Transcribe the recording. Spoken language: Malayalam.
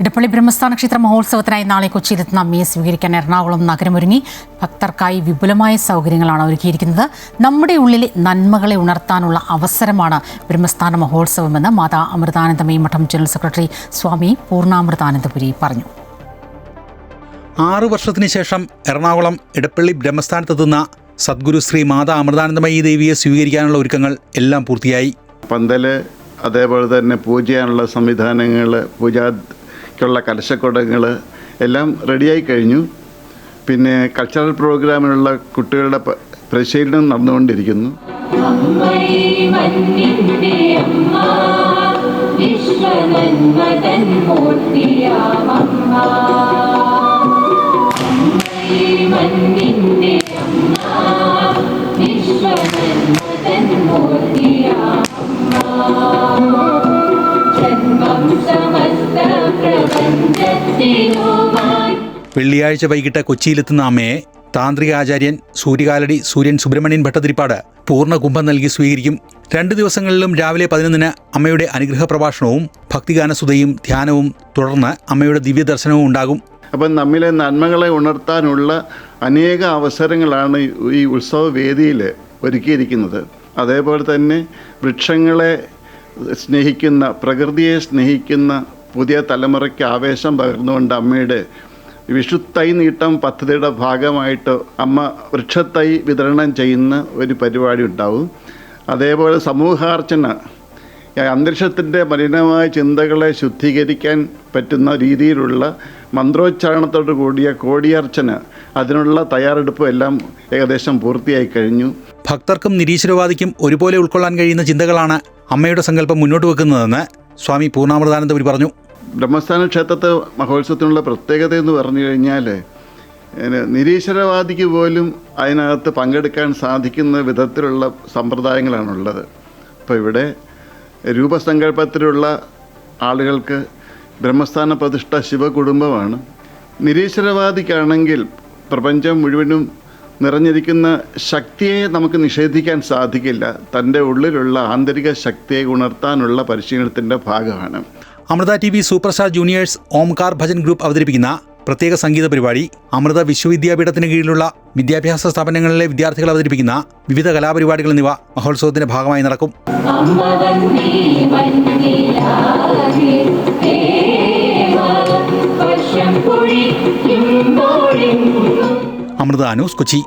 ഇടപ്പള്ളി ബ്രഹ്മസ്ഥാന ക്ഷേത്ര മഹോത്സവത്തിനായി നാളെ കൊച്ചിയിലെത്തുന്ന അമ്മയെ സ്വീകരിക്കാൻ എറണാകുളം നഗരമൊരുങ്ങി. ഭക്തർക്കായി വിപുലമായ സൗകര്യങ്ങളാണ് ഒരുക്കിയിരിക്കുന്നത്. നമ്മുടെ ഉള്ളിലെ നന്മകളെ ഉണർത്താനുള്ള അവസരമാണ് ബ്രഹ്മസ്ഥാന മഹോത്സവമെന്ന് മാതാ അമൃതാനന്ദമയി മഠം ജനറൽ സെക്രട്ടറി സ്വാമി പൂർണ്ണാമൃതാനന്ദപുരി പറഞ്ഞു. 6 വർഷത്തിന് ശേഷം എറണാകുളം ഇടപ്പള്ളി ബ്രഹ്മസ്ഥാനത്തെത്തുന്ന സദ്ഗുരു ശ്രീ മാതാ അമൃതാനന്ദമയി ദേവിയെ സ്വീകരിക്കാനുള്ള ഒരുക്കങ്ങൾ എല്ലാം പൂർത്തിയായി. പന്തല്, അതേപോലെ തന്നെ പൂജ ചെയ്യാനുള്ള സംവിധാനങ്ങൾ, പൂജയ്ക്കുള്ള കലശക്കുടങ്ങൾ എല്ലാം റെഡിയായി കഴിഞ്ഞു. പിന്നെ കൾച്ചറൽ പ്രോഗ്രാമിനുള്ള കുട്ടികളുടെ പരിശീലനം നടന്നുകൊണ്ടിരിക്കുന്നു. വെള്ളിയാഴ്ച വൈകിട്ട് കൊച്ചിയിലെത്തുന്ന അമ്മയെ താന്ത്രിക ആചാര്യൻ സൂര്യകാലടി സൂര്യൻ സുബ്രഹ്മണ്യൻ ഭട്ടതിരിപ്പാട് പൂർണ്ണ കുംഭം നൽകി സ്വീകരിക്കും. 2 ദിവസങ്ങളിലും രാവിലെ 11-ന് അമ്മയുടെ അനുഗ്രഹ പ്രഭാഷണവും ഭക്തിഗാനസുതയും ധ്യാനവും തുടർന്ന് അമ്മയുടെ ദിവ്യദർശനവും ഉണ്ടാകും. അപ്പം നമ്മിലെ നന്മകളെ ഉണർത്താനുള്ള അനേക അവസരങ്ങളാണ് ഈ ഉത്സവ വേദിയിൽ ഒരുക്കിയിരിക്കുന്നത്. അതേപോലെ തന്നെ വൃക്ഷങ്ങളെ സ്നേഹിക്കുന്ന, പ്രകൃതിയെ സ്നേഹിക്കുന്ന പുതിയ തലമുറയ്ക്ക് ആവേശം പകർന്നുകൊണ്ട് അമ്മയുടെ വിഷുത്തൈ നീട്ടം പദ്ധതിയുടെ ഭാഗമായിട്ട് അമ്മ വൃക്ഷത്തൈ വിതരണം ചെയ്യുന്ന ഒരു പരിപാടി ഉണ്ടാവും. അതേപോലെ സമൂഹാർച്ചന, അന്തരീക്ഷത്തിൻ്റെ മലിനമായ ചിന്തകളെ ശുദ്ധീകരിക്കാൻ പറ്റുന്ന രീതിയിലുള്ള മന്ത്രോച്ചാരണത്തോടു കൂടിയ കോടിയർച്ചന, അതിനുള്ള തയ്യാറെടുപ്പും എല്ലാം ഏകദേശം പൂർത്തിയായി കഴിഞ്ഞു. ഭക്തർക്കും നിരീശ്വരവാദിക്കും ഒരുപോലെ ഉൾക്കൊള്ളാൻ കഴിയുന്ന ചിന്തകളാണ് അമ്മയുടെ സങ്കല്പം മുന്നോട്ട് വെക്കുന്നതെന്ന് സ്വാമി പൂർണ്ണാമൃതാനന്ദപുരി പറഞ്ഞു. ബ്രഹ്മസ്ഥാന ക്ഷേത്രത്തെ മഹോത്സവത്തിനുള്ള പ്രത്യേകത എന്ന് പറഞ്ഞു കഴിഞ്ഞാൽ നിരീശ്വരവാദിക്ക് പോലും അതിനകത്ത് പങ്കെടുക്കാൻ സാധിക്കുന്ന വിധത്തിലുള്ള സമ്പ്രദായങ്ങളാണുള്ളത്. അപ്പോൾ ഇവിടെ രൂപസങ്കല്പത്തിലുള്ള ആളുകൾക്ക് ബ്രഹ്മസ്ഥാന പ്രതിഷ്ഠ ശിവകുടുംബമാണ്. നിരീശ്വരവാദിക്കാണെങ്കിൽ പ്രപഞ്ചം മുഴുവനും നിറഞ്ഞിരിക്കുന്ന ശക്തിയെ നമുക്ക് നിഷേധിക്കാൻ സാധിക്കില്ല. തൻ്റെ ഉള്ളിലുള്ള ആന്തരിക ശക്തിയെ ഉണർത്താനുള്ള പരിശീലനത്തിൻ്റെ ഭാഗമാണ്. Amrita TV superstar juniors Omkar Bhajan group അവതരിപ്പിക്കുന്ന പ്രത്യേക സംഗീത പരിപാടി, അമൃത വിശ്വവിദ്യാപീഠത്തിന് കീഴിലുള്ള വിദ്യാഭ്യാസ സ്ഥാപനങ്ങളിലെ വിദ്യാർത്ഥികൾ അവതരിപ്പിക്കുന്ന വിവിധ കലാപരിപാടികൾ എന്നിവ മഹോത്സവത്തിന്റെ ഭാഗമായി നടക്കും. അമൃത ന്യൂസ്, കൊച്ചി.